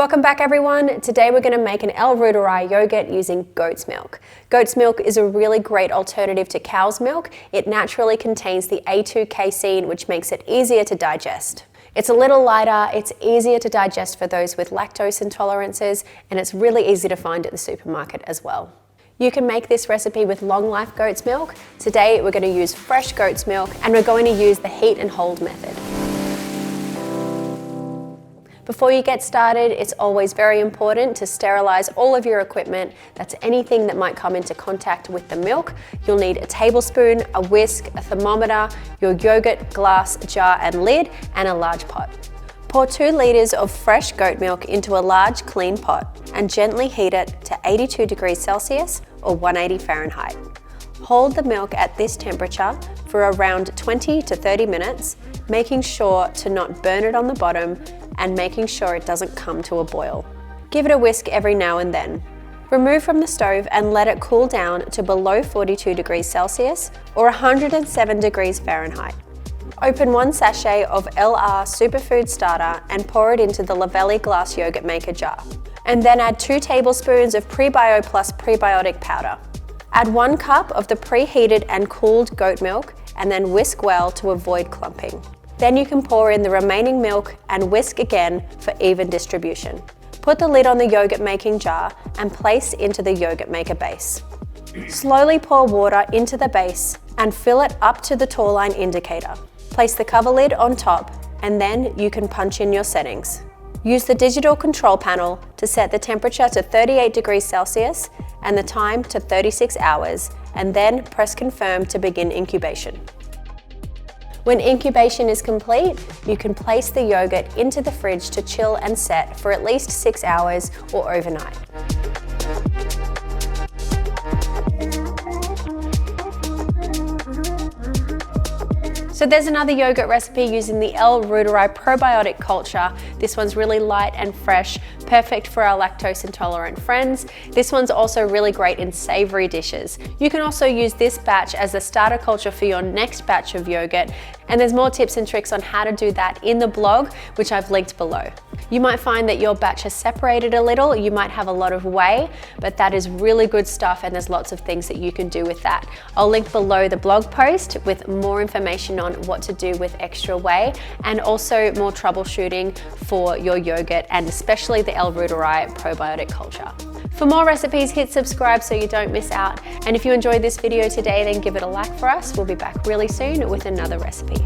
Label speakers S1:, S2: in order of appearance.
S1: Welcome back everyone. Today we're going to make an Reuteri yogurt using goat's milk. Goat's milk is a really great alternative to cow's milk. It naturally contains the A2 casein, which makes it easier to digest. It's a little lighter, it's easier to digest for those with lactose intolerances, and it's really easy to find at the supermarket as well. You can make this recipe with long life goat's milk. Today we're going to use fresh goat's milk and we're going to use the heat and hold method. Before you get started, it's always very important to sterilize all of your equipment. That's anything that might come into contact with the milk. You'll need a tablespoon, a whisk, a thermometer, your yogurt glass, jar and lid, and a large pot. Pour 2 liters of fresh goat milk into a large clean pot and gently heat it to 82 degrees Celsius or 180 Fahrenheit. Hold the milk at this temperature for around 20 to 30 minutes, making sure to not burn it on the bottom and making sure it doesn't come to a boil. Give it a whisk every now and then. Remove from the stove and let it cool down to below 42 degrees Celsius or 107 degrees Fahrenheit. Open 1 sachet of LR Superfood Starter and pour it into the Luvele glass yogurt maker jar. And then add 2 tablespoons of Prebio Plus prebiotic powder. Add 1 cup of the preheated and cooled goat milk and then whisk well to avoid clumping. Then you can pour in the remaining milk and whisk again for even distribution. Put the lid on the yogurt making jar and place into the yogurt maker base. Slowly pour water into the base and fill it up to the tall line indicator. Place the cover lid on top and then you can punch in your settings. Use the digital control panel to set the temperature to 38 degrees Celsius and the time to 36 hours and then press confirm to begin incubation. When incubation is complete, you can place the yogurt into the fridge to chill and set for at least 6 hours or overnight. So there's another yogurt recipe using the Reuteri probiotic culture. This one's really light and fresh, perfect for our lactose intolerant friends. This one's also really great in savory dishes. You can also use this batch as a starter culture for your next batch of yogurt. And there's more tips and tricks on how to do that in the blog, which I've linked below. You might find that your batch has separated a little, you might have a lot of whey, but that is really good stuff and there's lots of things that you can do with that. I'll link below the blog post with more information on what to do with extra whey and also more troubleshooting for your yogurt and especially the Reuteri probiotic culture. For more recipes, hit subscribe so you don't miss out. And if you enjoyed this video today, then give it a like for us. We'll be back really soon with another recipe.